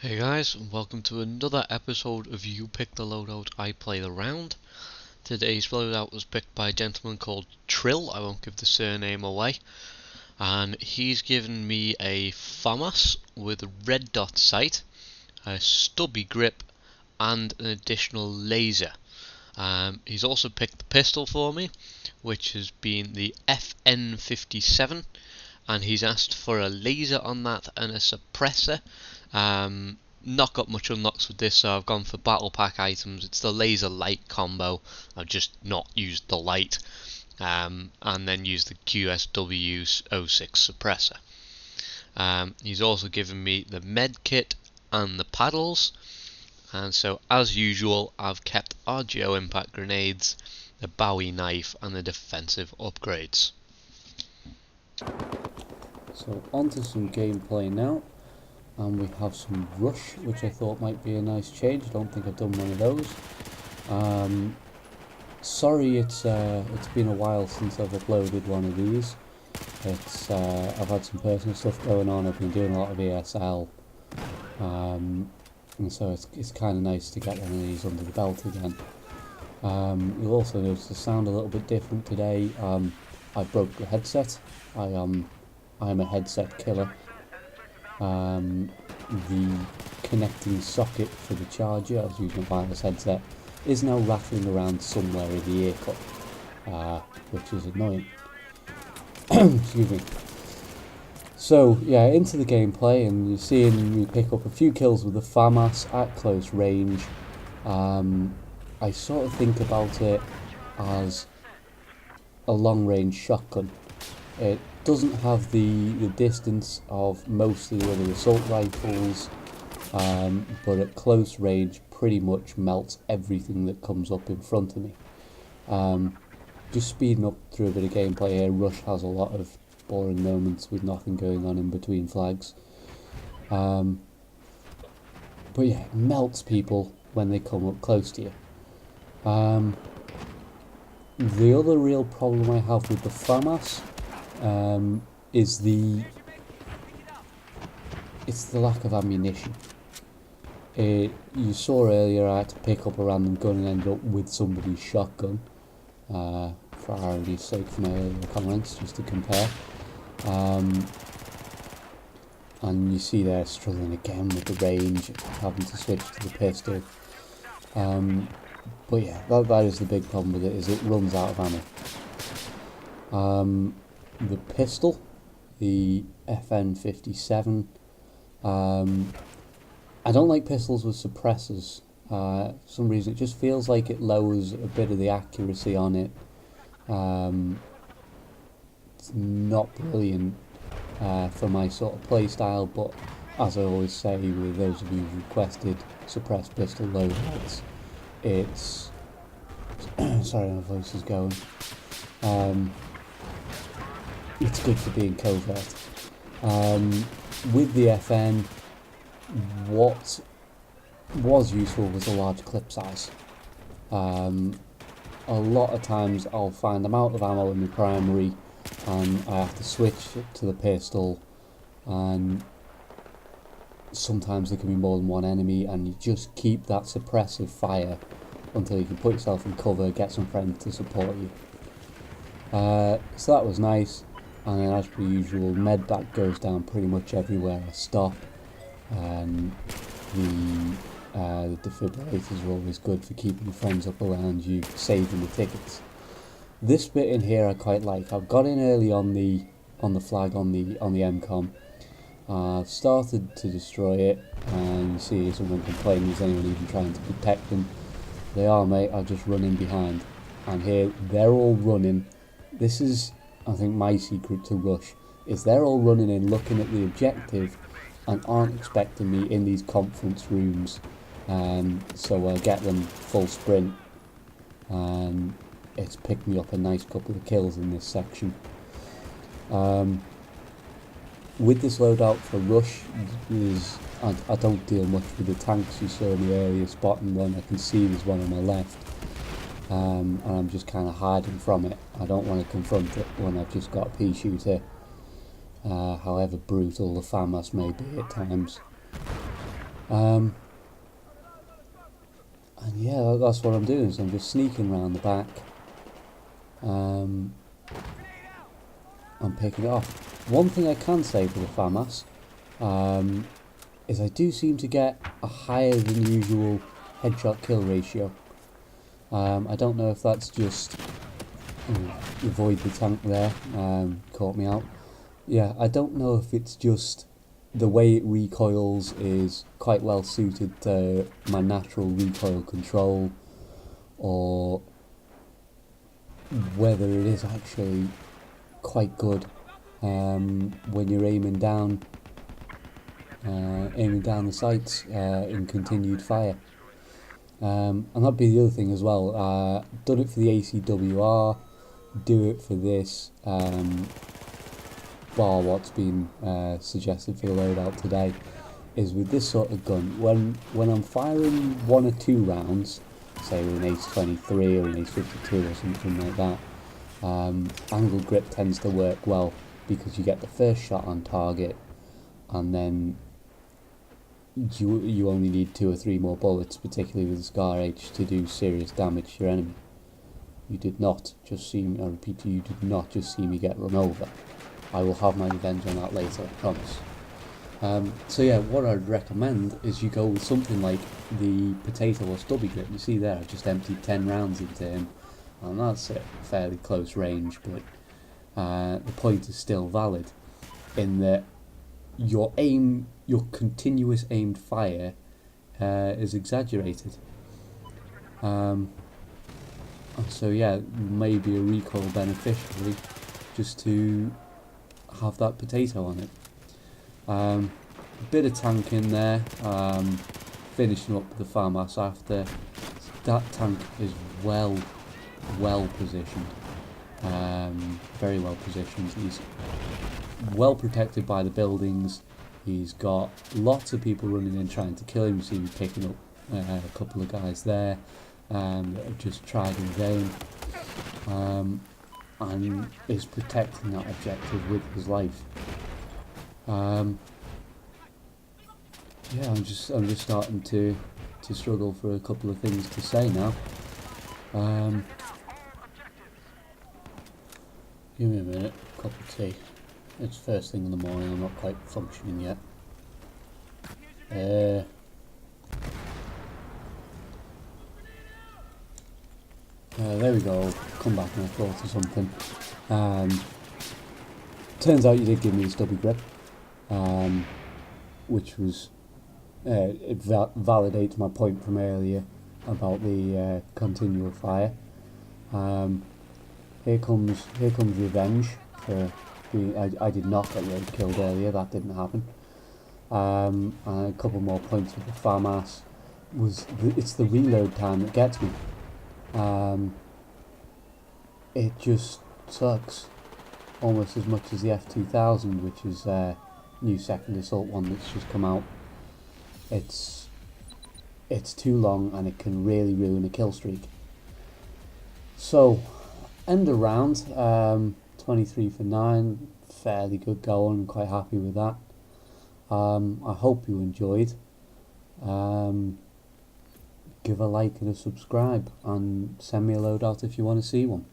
Hey guys, and welcome to another episode of You Pick the Loadout, I Play the Round. Today's loadout was picked by a gentleman called Trill, I won't give the surname away, and he's given me a Famas with a red dot sight, a Stubby grip, and an additional laser. He's also picked the pistol for me, which has been the FN57, and he's asked for a laser on that and a suppressor. Not got much unlocks with this, so I've gone for battle pack items. It's the laser light combo. I've just not used the light, and then used the QSW06 suppressor. He's also given me the med kit and the paddles, and so as usual I've kept RGO impact grenades, the Bowie knife, and the defensive upgrades. So onto some gameplay now, and we have some Rush, which I thought might be a nice change. I don't think I've done one of those. Sorry, it's been a while since I've uploaded one of these. I've had some personal stuff going on. I've been doing a lot of ESL, and so it's kind of nice to get one of these under the belt again. You'll also notice the sound a little bit different today. I broke the headset. I'm a headset killer. The connecting socket for the charger, I was using a wireless headset, is now rattling around somewhere in the ear cup, which is annoying. Excuse me. So yeah, into the gameplay, and you're seeing me pick up a few kills with the Famas at close range. I sort of think about it as a long-range shotgun. It doesn't have the distance of most of the other assault rifles, but at close range pretty much melts everything that comes up in front of me. Just speeding up through a bit of gameplay here, Rush has a lot of boring moments with nothing going on in between flags. But yeah, it melts people when they come up close to you. The other real problem I have with the Famas is the lack of ammunition. You saw earlier I had to pick up a random gun and end up with somebody's shotgun, for irony's sake from my earlier comments, just to compare. And you see they're struggling again with the range, having to switch to the pistol. But yeah, that is the big problem with it, is it runs out of ammo. The pistol, the FN57, I don't like pistols with suppressors. For some reason it just feels like it lowers a bit of the accuracy on it. It's not brilliant for my sort of play style, but as I always say with those of you who requested suppressed pistol loadouts, it's sorry, my voice is going. It's good for being covert. With the FN, what was useful was a large clip size. A lot of times I'll find I'm out of ammo in the primary and I have to switch to the pistol, and sometimes there can be more than one enemy, and you just keep that suppressive fire until you can put yourself in cover, get some friends to support you. So that was nice. And then, as per usual, medback goes down pretty much everywhere I stop, and the defibrillators are always good for keeping your friends up around you, saving the tickets. This bit in here I quite like. I've got in early on the flag on the MCOM. I've started to destroy it, and you see someone complaining, is anyone even trying to protect them? They are, mate. I've just run in behind, and here they're all running. This is, I think, my secret to Rush, is they're all running in looking at the objective and aren't expecting me in these conference rooms, so I get them full sprint, and it's picked me up a nice couple of kills in this section. With this loadout for Rush, I don't deal much with the tanks. You saw me earlier spotting one. I can see there's one on my left. And I'm just kind of hiding from it. I don't want to confront it when I've just got a pea shooter, however brutal the Famas may be at times. And yeah, that's what I'm doing. So I'm just sneaking around the back. I'm picking it off. One thing I can say for the Famas is I do seem to get a higher than usual headshot kill ratio. I don't know if that's just avoid the tank there, caught me out. Yeah, I don't know if it's just the way it recoils is quite well suited to my natural recoil control, or whether it is actually quite good when you're aiming down the sights in continued fire. And that'd be the other thing as well. Done it for the ACWR, do it for this, bar what's been suggested for the loadout today, is with this sort of gun, when I'm firing 1 or 2 rounds, say with an Ace-23 or an Ace-52 or something like that, angle grip tends to work well, because you get the first shot on target, and then you only need 2 or 3 more bullets, particularly with the Scar H, to do serious damage to your enemy. You did not just see me, I repeat to you, did not just see me get run over. I will have my revenge on that later, I promise. So yeah, what I'd recommend is you go with something like the potato or stubby grip. You see there, I've just emptied 10 rounds into him, and that's at fairly close range, but the point is still valid, in that your continuous aimed fire is exaggerated. And so yeah, maybe a recoil beneficially just to have that potato on it. A bit of tank in there, finishing up the Famas after. That tank is well positioned, very well positioned. He's well protected by the buildings. He's got lots of people running in trying to kill him. You see me picking up a couple of guys there that have just tried in vain, and is protecting that objective with his life. Yeah, I'm just starting to struggle for a couple of things to say now. Give me a minute, cup of tea. It's first thing in the morning, I'm not quite functioning yet. There we go, come back and I thought of something. Turns out you did give me a stubby grip, which was, it validates my point from earlier about the continual fire. Here comes revenge for being, I did not get road killed earlier, that didn't happen. And a couple more points with the Famas. It's the reload time that gets me. It just sucks almost as much as the F2000, which is new second assault one that's just come out. It's too long and it can really ruin a kill streak. So end of round, 23 for 9, fairly good going, I'm quite happy with that. I hope you enjoyed. Give a like and a subscribe, and send me a loadout if you want to see one.